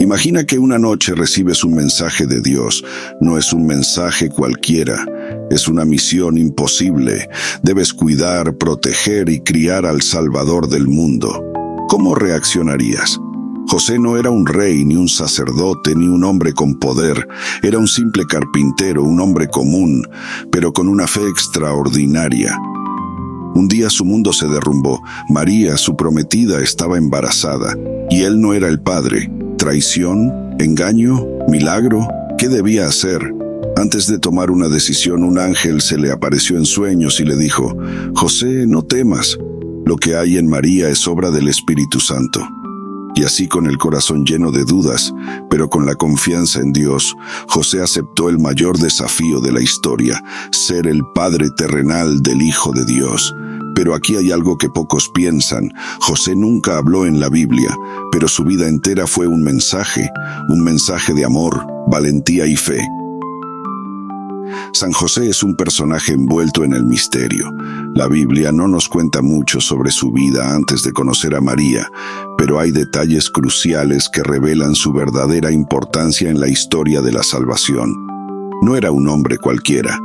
Imagina que una noche recibes un mensaje de Dios. No es un mensaje cualquiera, es una misión imposible. Debes cuidar, proteger y criar al Salvador del mundo. ¿Cómo reaccionarías? José no era un rey, ni un sacerdote, ni un hombre con poder. Era un simple carpintero, un hombre común, pero con una fe extraordinaria. Un día su mundo se derrumbó. María, su prometida, estaba embarazada, y él no era el padre. ¿Traición? ¿Engaño? ¿Milagro? ¿Qué debía hacer? Antes de tomar una decisión, un ángel se le apareció en sueños y le dijo: José, no temas. Lo que hay en María es obra del Espíritu Santo. Y así, con el corazón lleno de dudas, pero con la confianza en Dios, José aceptó el mayor desafío de la historia: ser el padre terrenal del Hijo de Dios. Pero aquí hay algo que pocos piensan. José nunca habló en la Biblia, pero su vida entera fue un mensaje de amor, valentía y fe. San José es un personaje envuelto en el misterio. La Biblia no nos cuenta mucho sobre su vida antes de conocer a María, pero hay detalles cruciales que revelan su verdadera importancia en la historia de la salvación. No era un hombre cualquiera.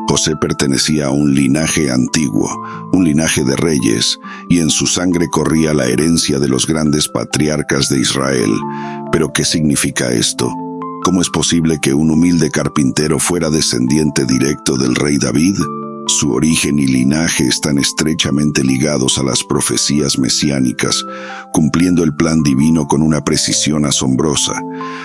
José pertenecía a un linaje antiguo, un linaje de reyes, y en su sangre corría la herencia de los grandes patriarcas de Israel. ¿Pero qué significa esto? ¿Cómo es posible que un humilde carpintero fuera descendiente directo del rey David? Su origen y linaje están estrechamente ligados a las profecías mesiánicas, cumpliendo el plan divino con una precisión asombrosa.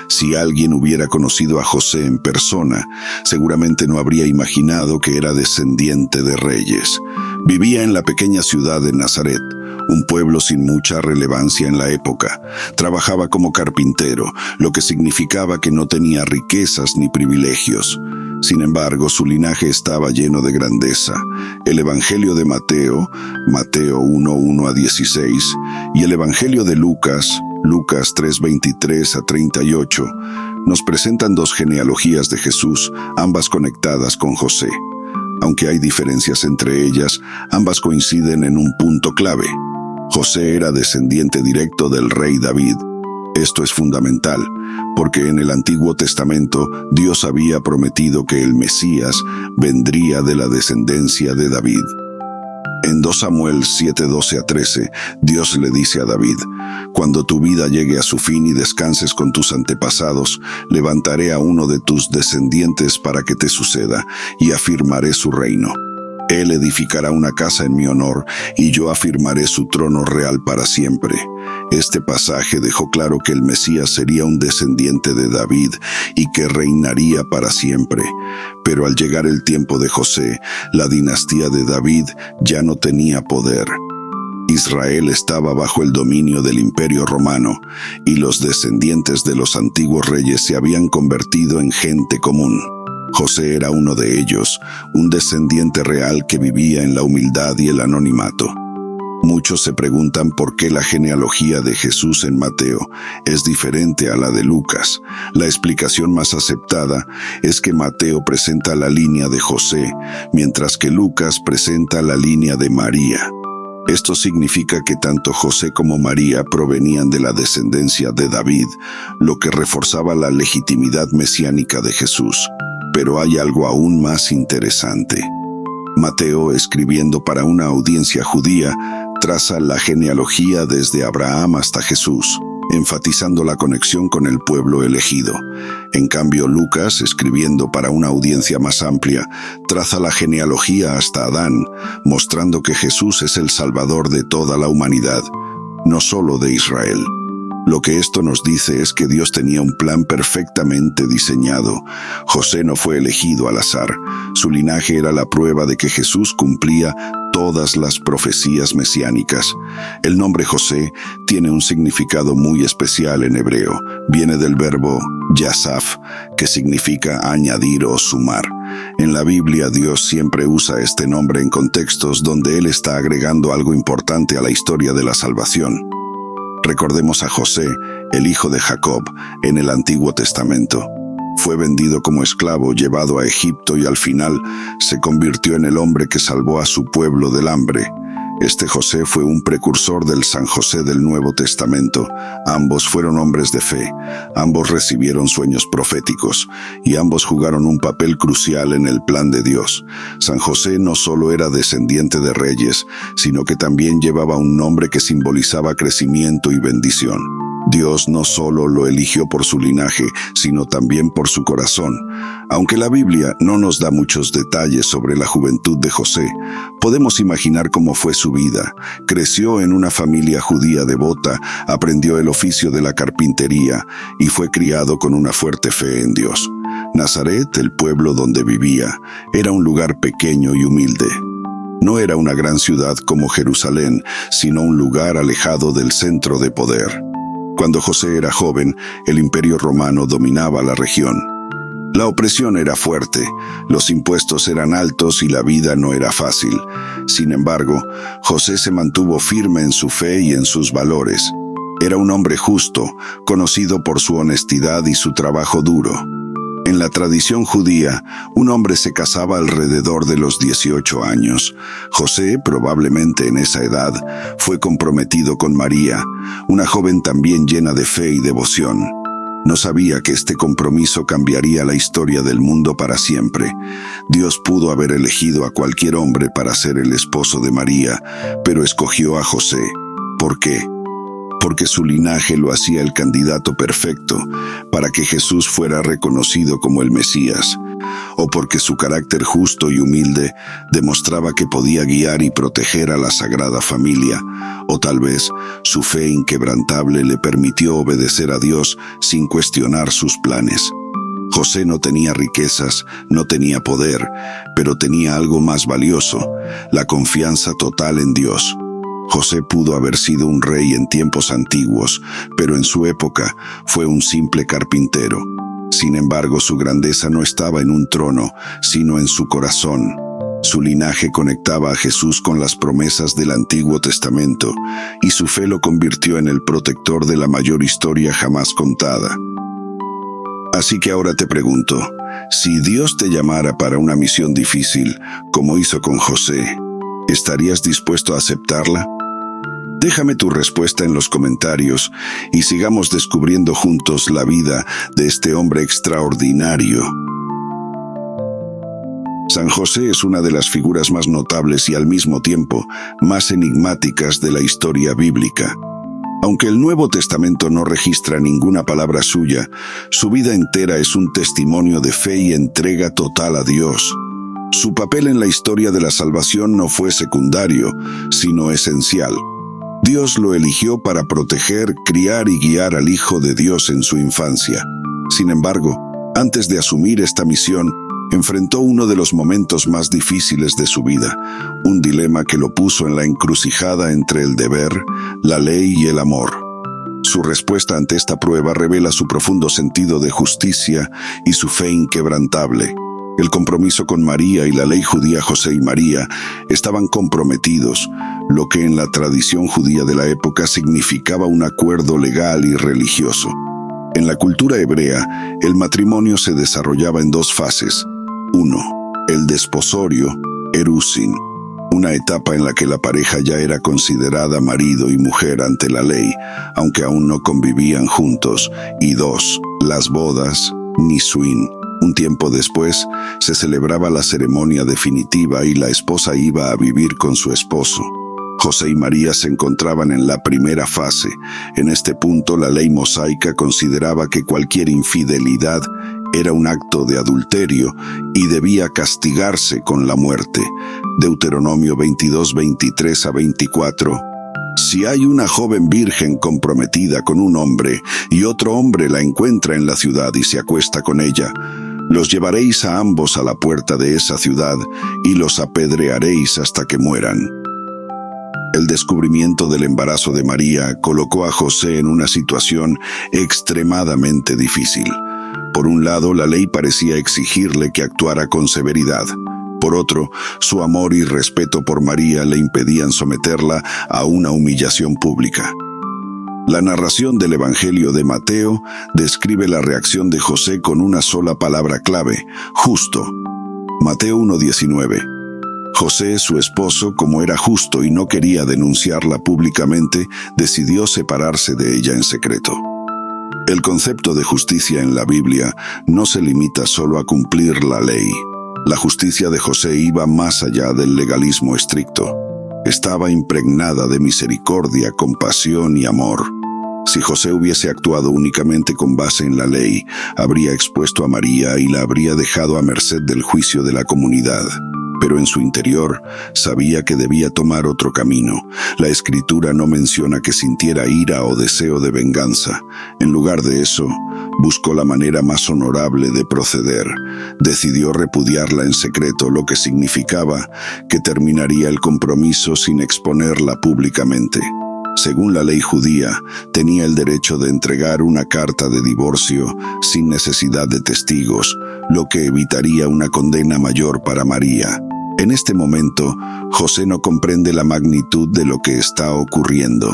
Si alguien hubiera conocido a José en persona, seguramente no habría imaginado que era descendiente de reyes. Vivía en la pequeña ciudad de Nazaret, un pueblo sin mucha relevancia en la época. Trabajaba como carpintero, lo que significaba que no tenía riquezas ni privilegios. Sin embargo, su linaje estaba lleno de grandeza. El Evangelio de Mateo, Mateo 1:1-16, y el Evangelio de Lucas, Lucas 3:23-38, nos presentan dos genealogías de Jesús, ambas conectadas con José. Aunque hay diferencias entre ellas, ambas coinciden en un punto clave. José era descendiente directo del rey David. Esto es fundamental, porque en el Antiguo Testamento Dios había prometido que el Mesías vendría de la descendencia de David. En 2 Samuel 7:12-13, Dios le dice a David: «Cuando tu vida llegue a su fin y descanses con tus antepasados, levantaré a uno de tus descendientes para que te suceda, y afirmaré su reino. Él edificará una casa en mi honor, y yo afirmaré su trono real para siempre». Este pasaje dejó claro que el Mesías sería un descendiente de David y que reinaría para siempre. Pero al llegar el tiempo de José, la dinastía de David ya no tenía poder. Israel estaba bajo el dominio del Imperio Romano, y los descendientes de los antiguos reyes se habían convertido en gente común. José era uno de ellos, un descendiente real que vivía en la humildad y el anonimato. Muchos se preguntan por qué la genealogía de Jesús en Mateo es diferente a la de Lucas. La explicación más aceptada es que Mateo presenta la línea de José, mientras que Lucas presenta la línea de María. Esto significa que tanto José como María provenían de la descendencia de David, lo que reforzaba la legitimidad mesiánica de Jesús. Pero hay algo aún más interesante. Mateo, escribiendo para una audiencia judía, traza la genealogía desde Abraham hasta Jesús, enfatizando la conexión con el pueblo elegido. En cambio, Lucas, escribiendo para una audiencia más amplia, traza la genealogía hasta Adán, mostrando que Jesús es el Salvador de toda la humanidad, no solo de Israel. Lo que esto nos dice es que Dios tenía un plan perfectamente diseñado. José no fue elegido al azar. Su linaje era la prueba de que Jesús cumplía todas las profecías mesiánicas. El nombre José tiene un significado muy especial en hebreo. Viene del verbo yasaf, que significa añadir o sumar. En la Biblia, Dios siempre usa este nombre en contextos donde Él está agregando algo importante a la historia de la salvación. Recordemos a José, el hijo de Jacob, en el Antiguo Testamento. Fue vendido como esclavo, llevado a Egipto y al final se convirtió en el hombre que salvó a su pueblo del hambre. Este José fue un precursor del San José del Nuevo Testamento. Ambos fueron hombres de fe, ambos recibieron sueños proféticos y ambos jugaron un papel crucial en el plan de Dios. San José no solo era descendiente de reyes, sino que también llevaba un nombre que simbolizaba crecimiento y bendición. Dios no solo lo eligió por su linaje, sino también por su corazón. Aunque la Biblia no nos da muchos detalles sobre la juventud de José, podemos imaginar cómo fue su vida. Creció en una familia judía devota, aprendió el oficio de la carpintería y fue criado con una fuerte fe en Dios. Nazaret, el pueblo donde vivía, era un lugar pequeño y humilde. No era una gran ciudad como Jerusalén, sino un lugar alejado del centro de poder. Cuando José era joven, el Imperio Romano dominaba la región. La opresión era fuerte, los impuestos eran altos y la vida no era fácil. Sin embargo, José se mantuvo firme en su fe y en sus valores. Era un hombre justo, conocido por su honestidad y su trabajo duro. En la tradición judía, un hombre se casaba alrededor de los 18 años. José, probablemente en esa edad, fue comprometido con María, una joven también llena de fe y devoción. No sabía que este compromiso cambiaría la historia del mundo para siempre. Dios pudo haber elegido a cualquier hombre para ser el esposo de María, pero escogió a José. ¿Por qué? Porque su linaje lo hacía el candidato perfecto para que Jesús fuera reconocido como el Mesías, o porque su carácter justo y humilde demostraba que podía guiar y proteger a la Sagrada Familia, o tal vez su fe inquebrantable le permitió obedecer a Dios sin cuestionar sus planes. José no tenía riquezas, no tenía poder, pero tenía algo más valioso: la confianza total en Dios. José pudo haber sido un rey en tiempos antiguos, pero en su época fue un simple carpintero. Sin embargo, su grandeza no estaba en un trono, sino en su corazón. Su linaje conectaba a Jesús con las promesas del Antiguo Testamento, y su fe lo convirtió en el protector de la mayor historia jamás contada. Así que ahora te pregunto, si Dios te llamara para una misión difícil, como hizo con José, ¿estarías dispuesto a aceptarla? Déjame tu respuesta en los comentarios y sigamos descubriendo juntos la vida de este hombre extraordinario. San José es una de las figuras más notables y al mismo tiempo más enigmáticas de la historia bíblica. Aunque el Nuevo Testamento no registra ninguna palabra suya, su vida entera es un testimonio de fe y entrega total a Dios. Su papel en la historia de la salvación no fue secundario, sino esencial. Dios lo eligió para proteger, criar y guiar al Hijo de Dios en su infancia. Sin embargo, antes de asumir esta misión, enfrentó uno de los momentos más difíciles de su vida, un dilema que lo puso en la encrucijada entre el deber, la ley y el amor. Su respuesta ante esta prueba revela su profundo sentido de justicia y su fe inquebrantable. El compromiso con María y la ley judía. José y María estaban comprometidos, lo que en la tradición judía de la época significaba un acuerdo legal y religioso. En la cultura hebrea, el matrimonio se desarrollaba en dos fases. 1. El desposorio, erusin, una etapa en la que la pareja ya era considerada marido y mujer ante la ley, aunque aún no convivían juntos. Y 2. Las bodas, nisuin. Un tiempo después, se celebraba la ceremonia definitiva y la esposa iba a vivir con su esposo. José y María se encontraban en la primera fase. En este punto, la ley mosaica consideraba que cualquier infidelidad era un acto de adulterio y debía castigarse con la muerte. Deuteronomio 22, 23 a 24. Si hay una joven virgen comprometida con un hombre y otro hombre la encuentra en la ciudad y se acuesta con ella, los llevaréis a ambos a la puerta de esa ciudad y los apedrearéis hasta que mueran. El descubrimiento del embarazo de María colocó a José en una situación extremadamente difícil. Por un lado, la ley parecía exigirle que actuara con severidad. Por otro, su amor y respeto por María le impedían someterla a una humillación pública. La narración del Evangelio de Mateo describe la reacción de José con una sola palabra clave: justo. Mateo 1:19. José, su esposo, como era justo y no quería denunciarla públicamente, decidió separarse de ella en secreto. El concepto de justicia en la Biblia no se limita solo a cumplir la ley. La justicia de José iba más allá del legalismo estricto. Estaba impregnada de misericordia, compasión y amor. Si José hubiese actuado únicamente con base en la ley, habría expuesto a María y la habría dejado a merced del juicio de la comunidad. Pero en su interior sabía que debía tomar otro camino. La Escritura no menciona que sintiera ira o deseo de venganza. En lugar de eso, buscó la manera más honorable de proceder. Decidió repudiarla en secreto, lo que significaba que terminaría el compromiso sin exponerla públicamente. Según la ley judía, tenía el derecho de entregar una carta de divorcio sin necesidad de testigos, lo que evitaría una condena mayor para María. En este momento, José no comprende la magnitud de lo que está ocurriendo.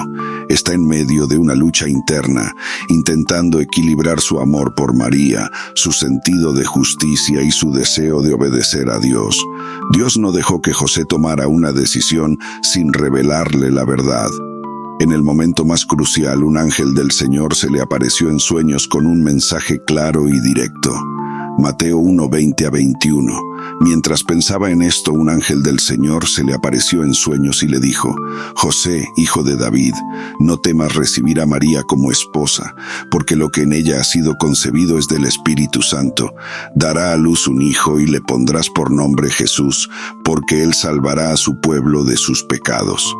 Está en medio de una lucha interna, intentando equilibrar su amor por María, su sentido de justicia y su deseo de obedecer a Dios. Dios no dejó que José tomara una decisión sin revelarle la verdad. En el momento más crucial, un ángel del Señor se le apareció en sueños con un mensaje claro y directo. Mateo 1:20-21. Mientras pensaba en esto, un ángel del Señor se le apareció en sueños y le dijo: José, hijo de David, no temas recibir a María como esposa, porque lo que en ella ha sido concebido es del Espíritu Santo. Dará a luz un hijo y le pondrás por nombre Jesús, porque él salvará a su pueblo de sus pecados.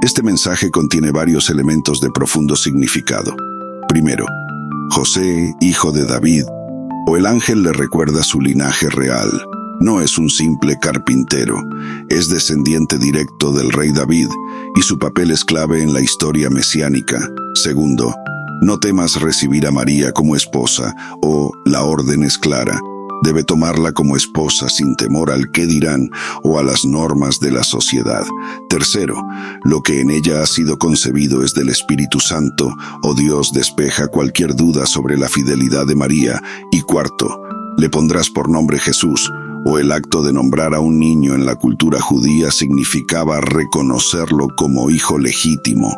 Este mensaje contiene varios elementos de profundo significado. Primero, José, hijo de David, o el ángel le recuerda su linaje real. No es un simple carpintero, es descendiente directo del rey David, y su papel es clave en la historia mesiánica. Segundo, no temas recibir a María como esposa, o la orden es clara. Debe tomarla como esposa sin temor al qué dirán o a las normas de la sociedad. Tercero, lo que en ella ha sido concebido es del Espíritu Santo, o Dios despeja cualquier duda sobre la fidelidad de María. Y cuarto, le pondrás por nombre Jesús, o el acto de nombrar a un niño en la cultura judía significaba reconocerlo como hijo legítimo.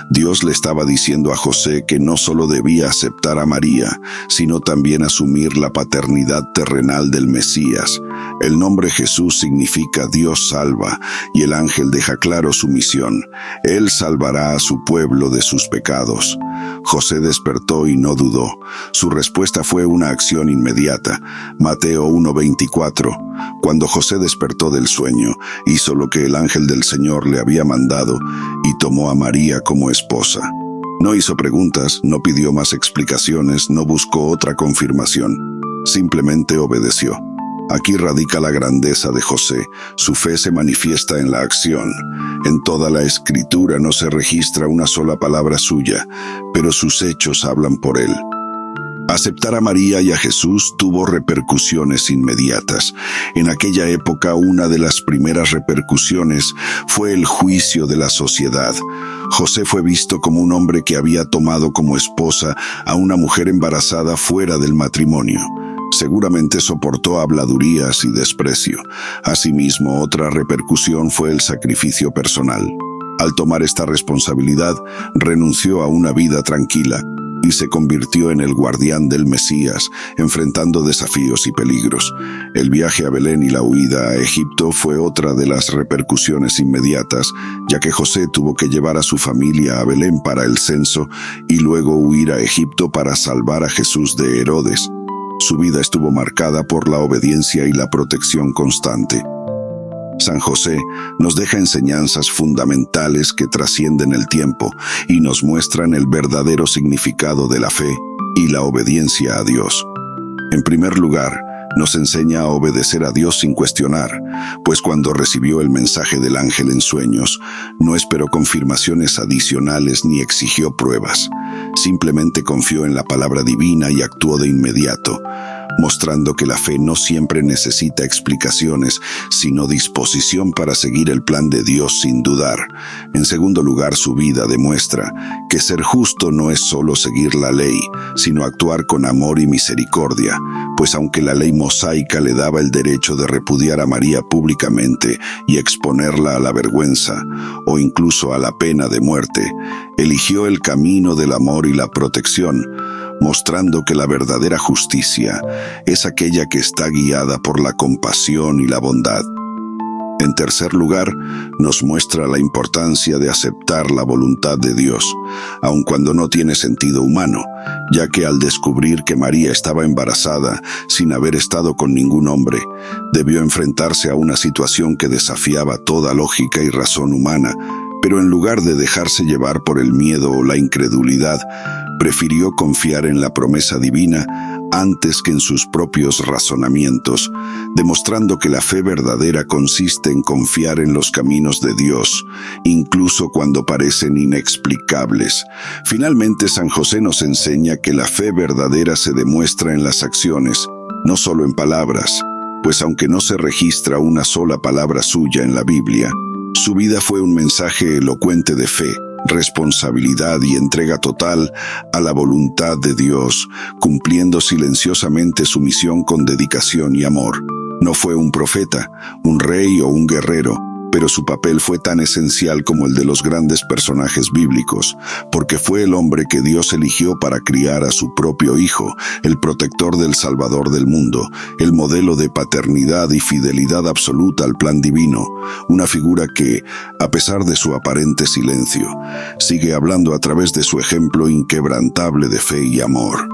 Dios le estaba diciendo a José que no solo debía aceptar a María, sino también asumir la paternidad terrenal del Mesías. El nombre Jesús significa Dios salva, y el ángel deja claro su misión. Él salvará a su pueblo de sus pecados. José despertó y no dudó. Su respuesta fue una acción inmediata. Mateo 1:24. Cuando José despertó del sueño, hizo lo que el ángel del Señor le había mandado y tomó a María como esposa. No hizo preguntas, no pidió más explicaciones, no buscó otra confirmación. Simplemente obedeció. Aquí radica la grandeza de José. Su fe se manifiesta en la acción. En toda la Escritura no se registra una sola palabra suya, pero sus hechos hablan por él. Aceptar a María y a Jesús tuvo repercusiones inmediatas. En aquella época, una de las primeras repercusiones fue el juicio de la sociedad. José fue visto como un hombre que había tomado como esposa a una mujer embarazada fuera del matrimonio. Seguramente soportó habladurías y desprecio. Asimismo, otra repercusión fue el sacrificio personal. Al tomar esta responsabilidad, renunció a una vida tranquila y se convirtió en el guardián del Mesías, enfrentando desafíos y peligros. El viaje a Belén y la huida a Egipto fue otra de las repercusiones inmediatas, ya que José tuvo que llevar a su familia a Belén para el censo y luego huir a Egipto para salvar a Jesús de Herodes. Su vida estuvo marcada por la obediencia y la protección constante. San José nos deja enseñanzas fundamentales que trascienden el tiempo y nos muestran el verdadero significado de la fe y la obediencia a Dios. En primer lugar, nos enseña a obedecer a Dios sin cuestionar, pues cuando recibió el mensaje del ángel en sueños, no esperó confirmaciones adicionales ni exigió pruebas. Simplemente confió en la palabra divina y actuó de inmediato. mostrando que la fe no siempre necesita explicaciones, sino disposición para seguir el plan de Dios sin dudar. En segundo lugar, su vida demuestra que ser justo no es solo seguir la ley, sino actuar con amor y misericordia, pues aunque la ley mosaica le daba el derecho de repudiar a María públicamente y exponerla a la vergüenza, o incluso a la pena de muerte, eligió el camino del amor y la protección, mostrando que la verdadera justicia es aquella que está guiada por la compasión y la bondad. En tercer lugar, nos muestra la importancia de aceptar la voluntad de Dios, aun cuando no tiene sentido humano, ya que al descubrir que María estaba embarazada sin haber estado con ningún hombre, debió enfrentarse a una situación que desafiaba toda lógica y razón humana, pero en lugar de dejarse llevar por el miedo o la incredulidad, prefirió confiar en la promesa divina antes que en sus propios razonamientos, demostrando que la fe verdadera consiste en confiar en los caminos de Dios, incluso cuando parecen inexplicables. Finalmente, San José nos enseña que la fe verdadera se demuestra en las acciones, no solo en palabras, pues aunque no se registra una sola palabra suya en la Biblia, su vida fue un mensaje elocuente de fe, responsabilidad y entrega total a la voluntad de Dios, cumpliendo silenciosamente su misión con dedicación y amor. No fue un profeta, un rey o un guerrero, pero su papel fue tan esencial como el de los grandes personajes bíblicos, porque fue el hombre que Dios eligió para criar a su propio hijo, el protector del Salvador del mundo, el modelo de paternidad y fidelidad absoluta al plan divino, una figura que, a pesar de su aparente silencio, sigue hablando a través de su ejemplo inquebrantable de fe y amor.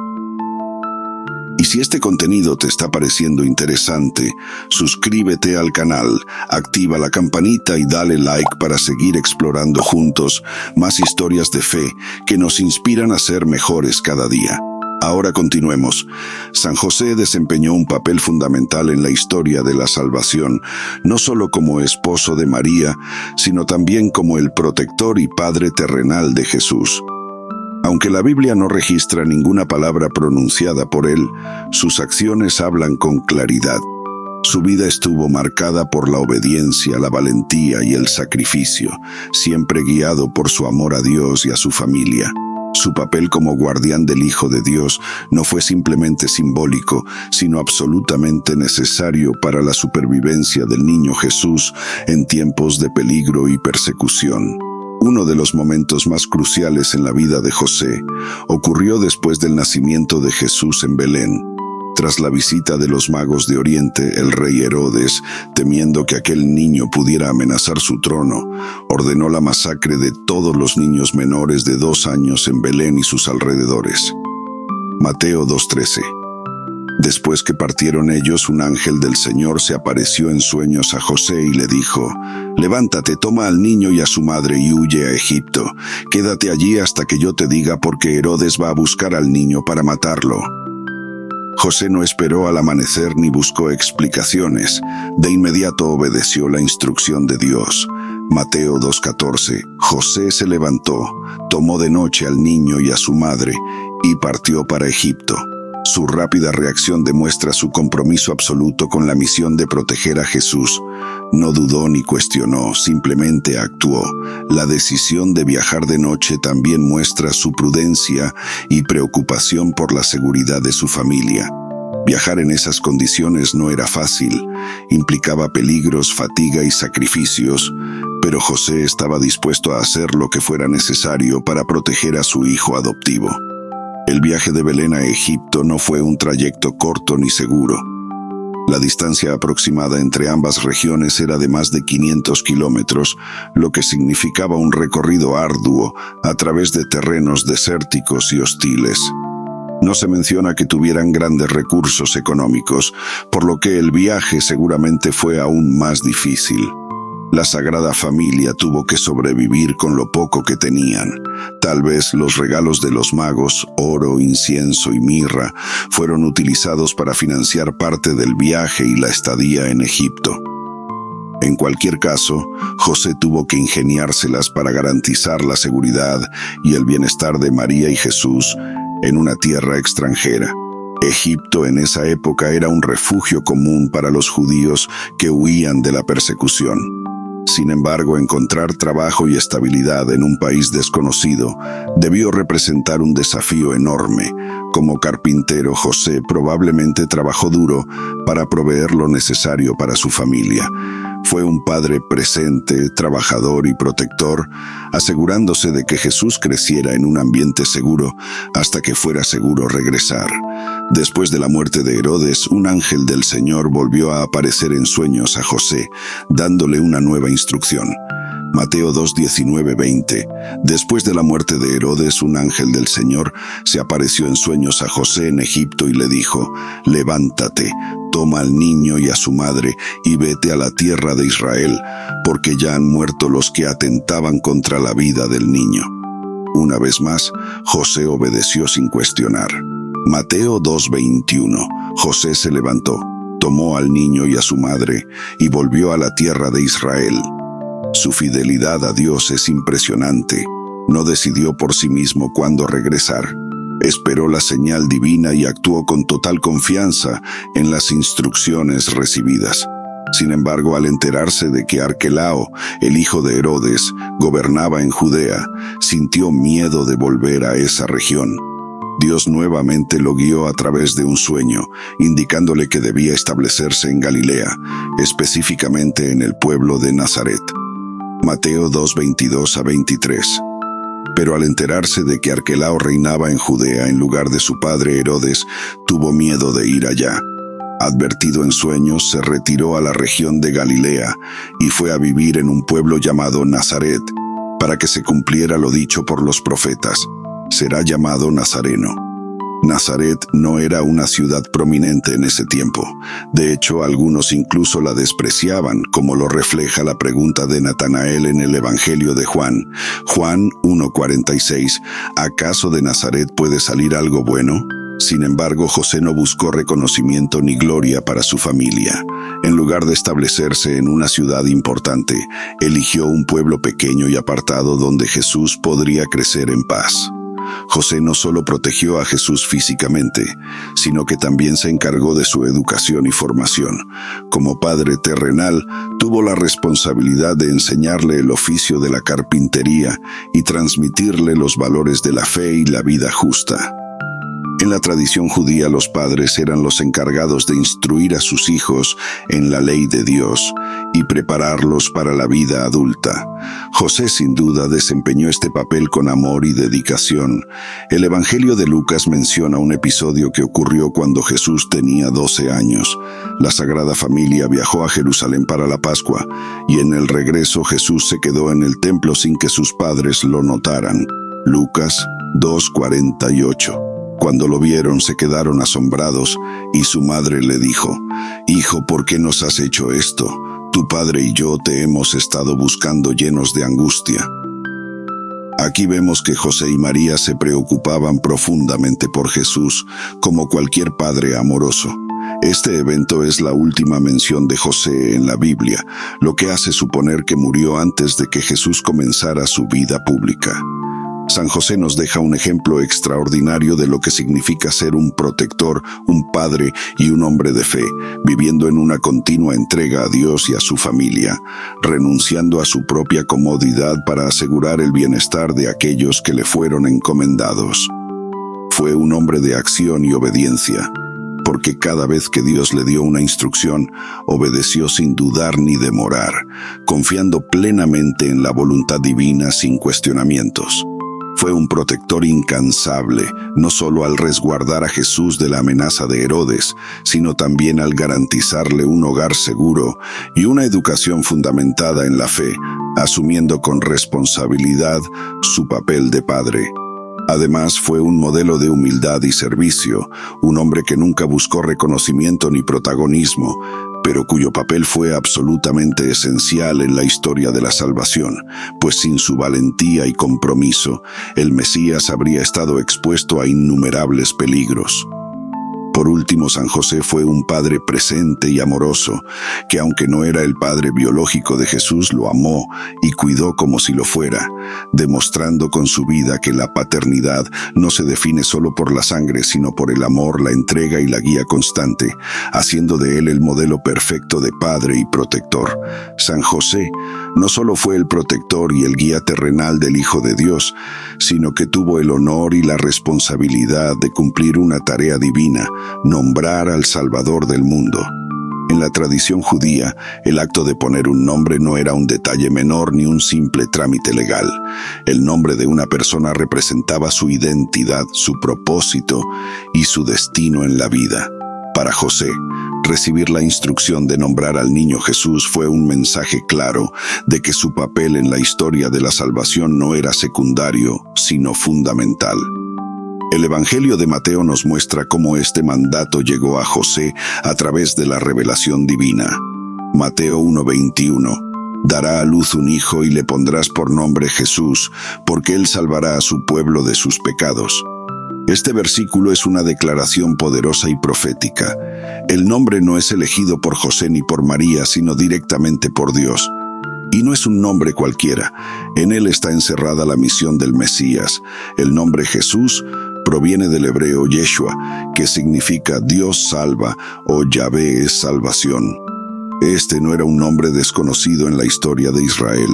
Y si este contenido te está pareciendo interesante, suscríbete al canal, activa la campanita y dale like para seguir explorando juntos más historias de fe que nos inspiran a ser mejores cada día. Ahora continuemos. San José desempeñó un papel fundamental en la historia de la salvación, no solo como esposo de María, sino también como el protector y padre terrenal de Jesús. Aunque la Biblia no registra ninguna palabra pronunciada por él, sus acciones hablan con claridad. Su vida estuvo marcada por la obediencia, la valentía y el sacrificio, siempre guiado por su amor a Dios y a su familia. Su papel como guardián del Hijo de Dios no fue simplemente simbólico, sino absolutamente necesario para la supervivencia del niño Jesús en tiempos de peligro y persecución. Uno de los momentos más cruciales en la vida de José ocurrió después del nacimiento de Jesús en Belén. Tras la visita de los magos de Oriente, el rey Herodes, temiendo que aquel niño pudiera amenazar su trono, ordenó la masacre de todos los niños menores de 2 años en Belén y sus alrededores. Mateo 2:13. Después que partieron ellos, un ángel del Señor se apareció en sueños a José y le dijo: «Levántate, toma al niño y a su madre y huye a Egipto. Quédate allí hasta que yo te diga, porque Herodes va a buscar al niño para matarlo». José no esperó al amanecer ni buscó explicaciones. De inmediato obedeció la instrucción de Dios. Mateo 2:14. José se levantó, tomó de noche al niño y a su madre y partió para Egipto. Su rápida reacción demuestra su compromiso absoluto con la misión de proteger a Jesús. No dudó ni cuestionó, simplemente actuó. La decisión de viajar de noche también muestra su prudencia y preocupación por la seguridad de su familia. Viajar en esas condiciones no era fácil, implicaba peligros, fatiga y sacrificios, pero José estaba dispuesto a hacer lo que fuera necesario para proteger a su hijo adoptivo. El viaje de Belén a Egipto no fue un trayecto corto ni seguro. La distancia aproximada entre ambas regiones era de más de 500 kilómetros, lo que significaba un recorrido arduo a través de terrenos desérticos y hostiles. No se menciona que tuvieran grandes recursos económicos, por lo que el viaje seguramente fue aún más difícil. La Sagrada Familia tuvo que sobrevivir con lo poco que tenían. Tal vez los regalos de los magos, oro, incienso y mirra, fueron utilizados para financiar parte del viaje y la estadía en Egipto. En cualquier caso, José tuvo que ingeniárselas para garantizar la seguridad y el bienestar de María y Jesús en una tierra extranjera. Egipto en esa época era un refugio común para los judíos que huían de la persecución. Sin embargo, encontrar trabajo y estabilidad en un país desconocido debió representar un desafío enorme. Como carpintero, José probablemente trabajó duro para proveer lo necesario para su familia. Fue un padre presente, trabajador y protector, asegurándose de que Jesús creciera en un ambiente seguro hasta que fuera seguro regresar. Después de la muerte de Herodes, un ángel del Señor volvió a aparecer en sueños a José, dándole una nueva instrucción. Mateo 2, 19-20. Después de la muerte de Herodes, un ángel del Señor se apareció en sueños a José en Egipto y le dijo: «Levántate, toma al niño y a su madre y vete a la tierra de Israel, porque ya han muerto los que atentaban contra la vida del niño». Una vez más, José obedeció sin cuestionar. Mateo 2:21. José se levantó, tomó al niño y a su madre y volvió a la tierra de Israel. Su fidelidad a Dios es impresionante. No decidió por sí mismo cuándo regresar. Esperó la señal divina y actuó con total confianza en las instrucciones recibidas. Sin embargo, al enterarse de que Arquelao, el hijo de Herodes, gobernaba en Judea, sintió miedo de volver a esa región. Dios nuevamente lo guió a través de un sueño, indicándole que debía establecerse en Galilea, específicamente en el pueblo de Nazaret. Mateo 2:22-23. Pero al enterarse de que Arquelao reinaba en Judea en lugar de su padre Herodes, tuvo miedo de ir allá. Advertido en sueños, se retiró a la región de Galilea y fue a vivir en un pueblo llamado Nazaret, para que se cumpliera lo dicho por los profetas: será llamado Nazareno. Nazaret no era una ciudad prominente en ese tiempo. De hecho, algunos incluso la despreciaban, como lo refleja la pregunta de Natanael en el Evangelio de Juan. Juan 1:46, ¿acaso de Nazaret puede salir algo bueno? Sin embargo, José no buscó reconocimiento ni gloria para su familia. En lugar de establecerse en una ciudad importante, eligió un pueblo pequeño y apartado donde Jesús podría crecer en paz. José no solo protegió a Jesús físicamente, sino que también se encargó de su educación y formación. Como padre terrenal, tuvo la responsabilidad de enseñarle el oficio de la carpintería y transmitirle los valores de la fe y la vida justa. En la tradición judía, los padres eran los encargados de instruir a sus hijos en la ley de Dios y prepararlos para la vida adulta. José sin duda desempeñó este papel con amor y dedicación. El Evangelio de Lucas menciona un episodio que ocurrió cuando Jesús tenía 12 años. La Sagrada Familia viajó a Jerusalén para la Pascua, y en el regreso Jesús se quedó en el templo sin que sus padres lo notaran. Lucas 2:48. Cuando lo vieron, se quedaron asombrados, y su madre le dijo: «Hijo, ¿por qué nos has hecho esto? Tu padre y yo te hemos estado buscando llenos de angustia». Aquí vemos que José y María se preocupaban profundamente por Jesús, como cualquier padre amoroso. Este evento es la última mención de José en la Biblia, lo que hace suponer que murió antes de que Jesús comenzara su vida pública. San José nos deja un ejemplo extraordinario de lo que significa ser un protector, un padre y un hombre de fe, viviendo en una continua entrega a Dios y a su familia, renunciando a su propia comodidad para asegurar el bienestar de aquellos que le fueron encomendados. Fue un hombre de acción y obediencia, porque cada vez que Dios le dio una instrucción, obedeció sin dudar ni demorar, confiando plenamente en la voluntad divina sin cuestionamientos. Fue un protector incansable, no solo al resguardar a Jesús de la amenaza de Herodes, sino también al garantizarle un hogar seguro y una educación fundamentada en la fe, asumiendo con responsabilidad su papel de padre. Además, fue un modelo de humildad y servicio, un hombre que nunca buscó reconocimiento ni protagonismo, pero cuyo papel fue absolutamente esencial en la historia de la salvación, pues sin su valentía y compromiso, el Mesías habría estado expuesto a innumerables peligros. Por último, San José fue un padre presente y amoroso, que aunque no era el padre biológico de Jesús, lo amó y cuidó como si lo fuera, demostrando con su vida que la paternidad no se define solo por la sangre, sino por el amor, la entrega y la guía constante, haciendo de él el modelo perfecto de padre y protector. San José no solo fue el protector y el guía terrenal del Hijo de Dios, sino que tuvo el honor y la responsabilidad de cumplir una tarea divina: nombrar al Salvador del mundo. En la tradición judía, el acto de poner un nombre no era un detalle menor ni un simple trámite legal. El nombre de una persona representaba su identidad, su propósito y su destino en la vida. Para José, recibir la instrucción de nombrar al niño Jesús fue un mensaje claro de que su papel en la historia de la salvación no era secundario, sino fundamental. El Evangelio de Mateo nos muestra cómo este mandato llegó a José a través de la revelación divina. Mateo 1:21. Dará a luz un hijo y le pondrás por nombre Jesús, porque él salvará a su pueblo de sus pecados. Este versículo es una declaración poderosa y profética. El nombre no es elegido por José ni por María, sino directamente por Dios. Y no es un nombre cualquiera. En él está encerrada la misión del Mesías. El nombre Jesús proviene del hebreo Yeshua, que significa Dios salva o Yahvé es salvación. Este no era un nombre desconocido en la historia de Israel.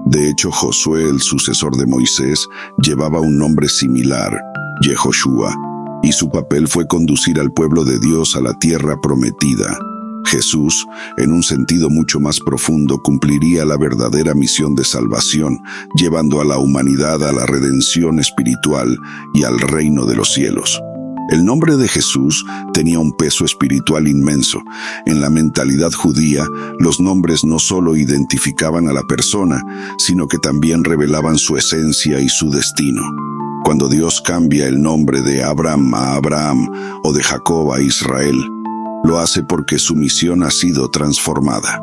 De hecho, Josué, el sucesor de Moisés, llevaba un nombre similar, Yehoshua, y su papel fue conducir al pueblo de Dios a la tierra prometida. Jesús, en un sentido mucho más profundo, cumpliría la verdadera misión de salvación, llevando a la humanidad a la redención espiritual y al reino de los cielos. El nombre de Jesús tenía un peso espiritual inmenso. En la mentalidad judía, los nombres no solo identificaban a la persona, sino que también revelaban su esencia y su destino. Cuando Dios cambia el nombre de Abraham a Abraham o de Jacob a Israel, lo hace porque su misión ha sido transformada.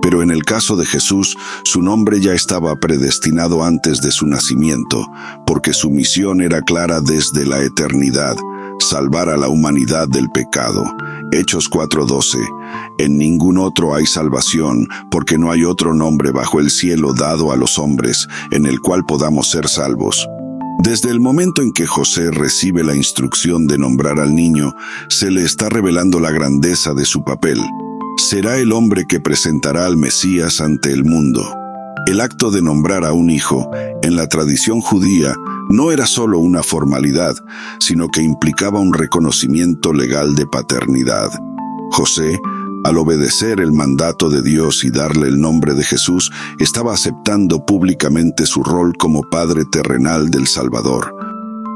Pero en el caso de Jesús, su nombre ya estaba predestinado antes de su nacimiento, porque su misión era clara desde la eternidad: salvar a la humanidad del pecado. Hechos 4:12. En ningún otro hay salvación, porque no hay otro nombre bajo el cielo dado a los hombres en el cual podamos ser salvos. Desde el momento en que José recibe la instrucción de nombrar al niño, se le está revelando la grandeza de su papel. Será el hombre que presentará al Mesías ante el mundo. El acto de nombrar a un hijo, en la tradición judía, no era solo una formalidad, sino que implicaba un reconocimiento legal de paternidad. José, al obedecer el mandato de Dios y darle el nombre de Jesús, estaba aceptando públicamente su rol como padre terrenal del Salvador.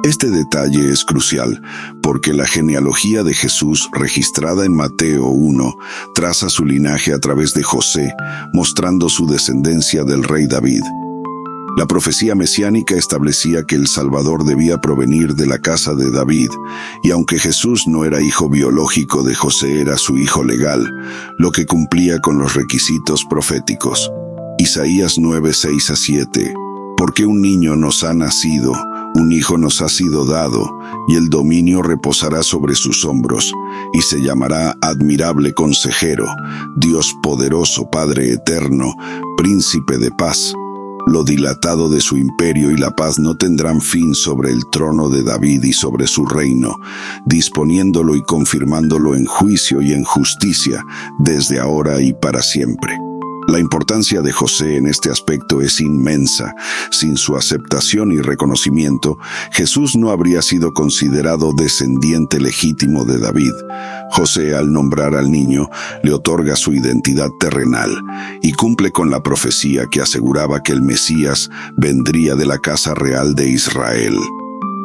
Este detalle es crucial, porque la genealogía de Jesús, registrada en Mateo 1, traza su linaje a través de José, mostrando su descendencia del rey David. La profecía mesiánica establecía que el Salvador debía provenir de la casa de David, y aunque Jesús no era hijo biológico de José, era su hijo legal, lo que cumplía con los requisitos proféticos. Isaías 9:6-7. Porque un niño nos ha nacido, un hijo nos ha sido dado, y el dominio reposará sobre sus hombros, y se llamará Admirable Consejero, Dios poderoso, Padre eterno, Príncipe de paz. Lo dilatado de su imperio y la paz no tendrán fin sobre el trono de David y sobre su reino, disponiéndolo y confirmándolo en juicio y en justicia, desde ahora y para siempre. La importancia de José en este aspecto es inmensa. Sin su aceptación y reconocimiento, Jesús no habría sido considerado descendiente legítimo de David. José, al nombrar al niño, le otorga su identidad terrenal y cumple con la profecía que aseguraba que el Mesías vendría de la casa real de Israel.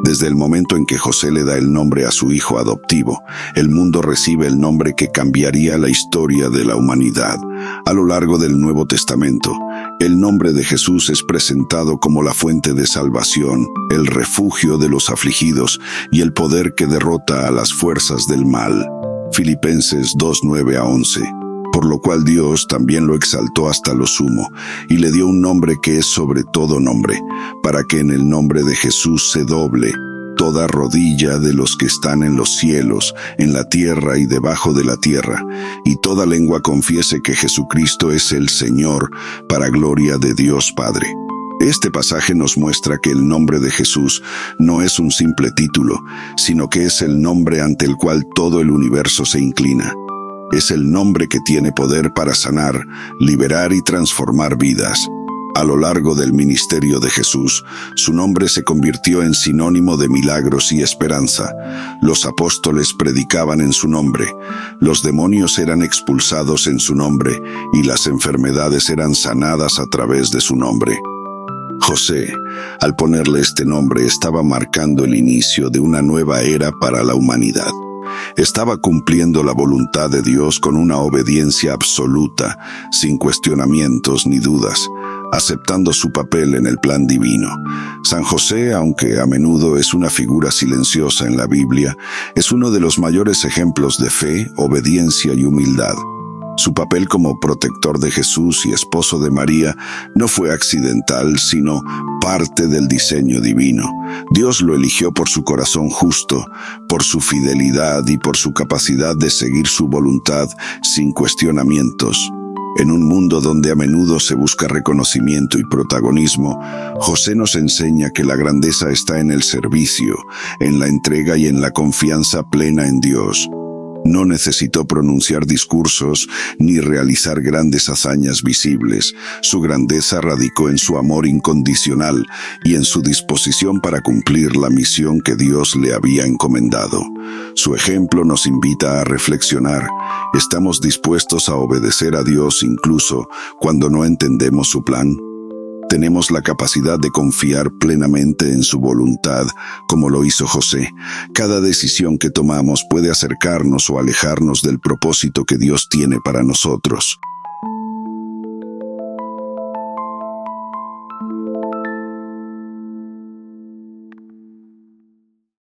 Desde el momento en que José le da el nombre a su hijo adoptivo, el mundo recibe el nombre que cambiaría la historia de la humanidad. A lo largo del Nuevo Testamento, el nombre de Jesús es presentado como la fuente de salvación, el refugio de los afligidos y el poder que derrota a las fuerzas del mal. Filipenses 2:9-11. Por lo cual Dios también lo exaltó hasta lo sumo, y le dio un nombre que es sobre todo nombre, para que en el nombre de Jesús se doble toda rodilla de los que están en los cielos, en la tierra y debajo de la tierra, y toda lengua confiese que Jesucristo es el Señor, para gloria de Dios Padre. Este pasaje nos muestra que el nombre de Jesús no es un simple título, sino que es el nombre ante el cual todo el universo se inclina. Es el nombre que tiene poder para sanar, liberar y transformar vidas. A lo largo del ministerio de Jesús, su nombre se convirtió en sinónimo de milagros y esperanza. Los apóstoles predicaban en su nombre, los demonios eran expulsados en su nombre y las enfermedades eran sanadas a través de su nombre. José, al ponerle este nombre, estaba marcando el inicio de una nueva era para la humanidad. Estaba cumpliendo la voluntad de Dios con una obediencia absoluta, sin cuestionamientos ni dudas, aceptando su papel en el plan divino. San José, aunque a menudo es una figura silenciosa en la Biblia, es uno de los mayores ejemplos de fe, obediencia y humildad. Su papel como protector de Jesús y esposo de María no fue accidental, sino parte del diseño divino. Dios lo eligió por su corazón justo, por su fidelidad y por su capacidad de seguir su voluntad sin cuestionamientos. En un mundo donde a menudo se busca reconocimiento y protagonismo, José nos enseña que la grandeza está en el servicio, en la entrega y en la confianza plena en Dios. No necesitó pronunciar discursos ni realizar grandes hazañas visibles. Su grandeza radicó en su amor incondicional y en su disposición para cumplir la misión que Dios le había encomendado. Su ejemplo nos invita a reflexionar. ¿Estamos dispuestos a obedecer a Dios incluso cuando no entendemos su plan? Tenemos la capacidad de confiar plenamente en su voluntad, como lo hizo José. Cada decisión que tomamos puede acercarnos o alejarnos del propósito que Dios tiene para nosotros.